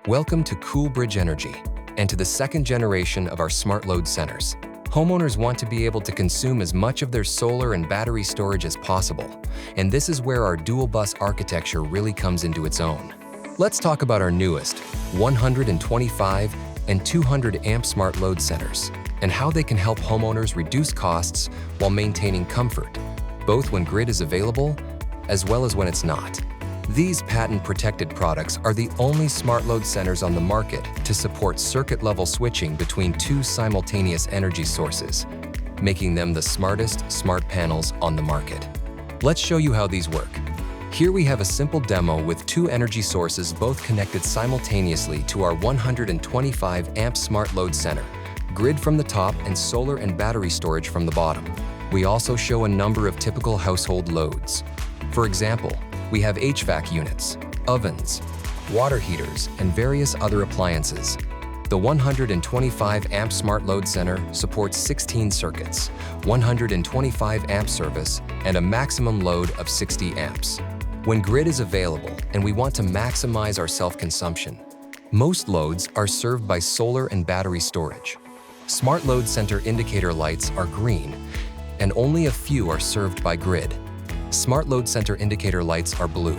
Welcome to Coolbridge Energy and to the second generation of our smart load centers. Homeowners want to be able to consume as much of their solar and battery storage as possible, and this is where our dual bus architecture really comes into its own. Let's talk about our newest 125 and 200 amp smart load centers and how they can help homeowners reduce costs while maintaining comfort, both when grid is available as well as when it's not. These patent-protected products are the only smart load centers on the market to support circuit-level switching between two simultaneous energy sources, making them the smartest smart panels on the market. Let's show you how these work. Here we have a simple demo with two energy sources both connected simultaneously to our 125 amp smart load center, grid from the top and solar and battery storage from the bottom. We also show a number of typical household loads. For example, we have HVAC units, ovens, water heaters, and various other appliances. The 125 amp smart load center supports 16 circuits, 125 amp service, and a maximum load of 60 amps. When grid is available and we want to maximize our self-consumption, most loads are served by solar and battery storage. Smart load center indicator lights are green, and only a few are served by grid. Smart load center indicator lights are blue.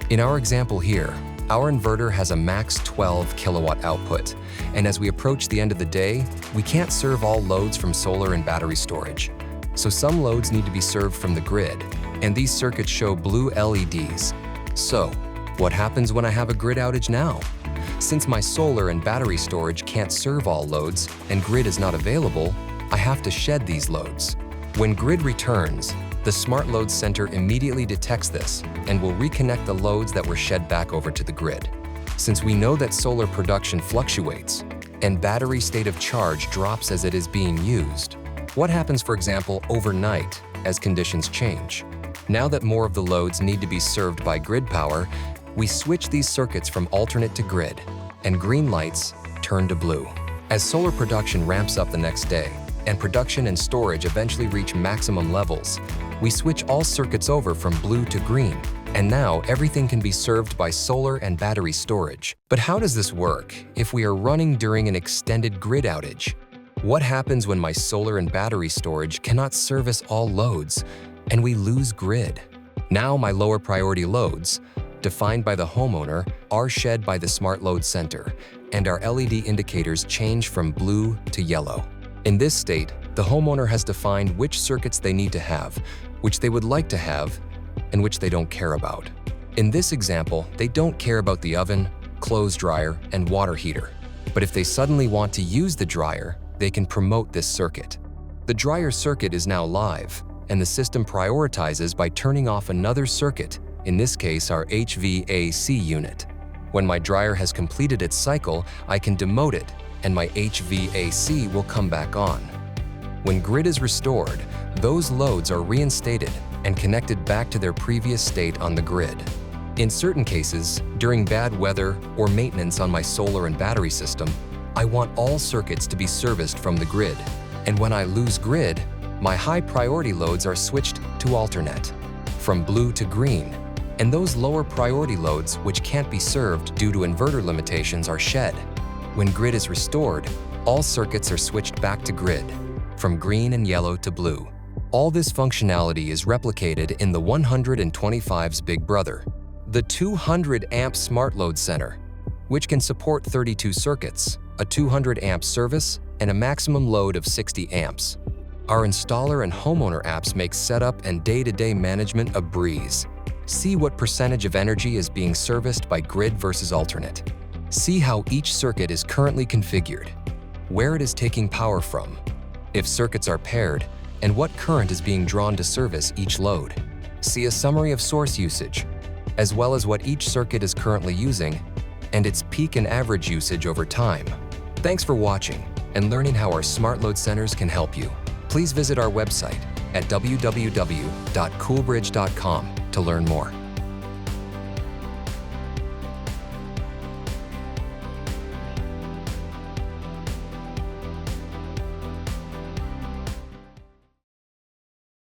In our example here, our inverter has a max 12 kilowatt output, and as we approach the end of the day, we can't serve all loads from solar and battery storage. So some loads need to be served from the grid, and these circuits show blue LEDs. So, what happens when I have a grid outage now? Since my solar and battery storage can't serve all loads and grid is not available, I have to shed these loads. When grid returns, the Smart Load Center immediately detects this and will reconnect the loads that were shed back over to the grid. Since we know that solar production fluctuates and battery state of charge drops as it is being used, what happens, for example, overnight as conditions change? Now that more of the loads need to be served by grid power, we switch these circuits from alternate to grid, and green lights turn to blue. As solar production ramps up the next day, and production and storage eventually reach maximum levels, we switch all circuits over from blue to green, and now everything can be served by solar and battery storage. But how does this work if we are running during an extended grid outage? What happens when my solar and battery storage cannot service all loads and we lose grid? Now my lower priority loads, defined by the homeowner, are shed by the Smart Load Center, and our LED indicators change from blue to yellow. In this state, the homeowner has defined which circuits they need to have, which they would like to have, and which they don't care about. In this example, they don't care about the oven, clothes dryer, and water heater. But if they suddenly want to use the dryer, they can promote this circuit. The dryer circuit is now live, and the system prioritizes by turning off another circuit, in this case our HVAC unit. When my dryer has completed its cycle, I can demote it, and my HVAC will come back on. When grid is restored, those loads are reinstated and connected back to their previous state on the grid. In certain cases, during bad weather or maintenance on my solar and battery system, I want all circuits to be serviced from the grid. And when I lose grid, my high priority loads are switched to alternate, from blue to green, and those lower priority loads which can't be served due to inverter limitations are shed. When grid is restored, all circuits are switched back to grid, from green and yellow to blue. All this functionality is replicated in the 125's big brother, the 200 amp Smart Load Center, which can support 32 circuits, a 200 amp service, and a maximum load of 60 amps. Our installer and homeowner apps make setup and day-to-day management a breeze. See what percentage of energy is being serviced by grid versus alternate. See how each circuit is currently configured, where it is taking power from, if circuits are paired, and what current is being drawn to service each load. See a summary of source usage, as well as what each circuit is currently using, and its peak and average usage over time. Thanks for watching and learning how our Smart Load Centers can help you. Please visit our website at www.coolbridge.com to learn more.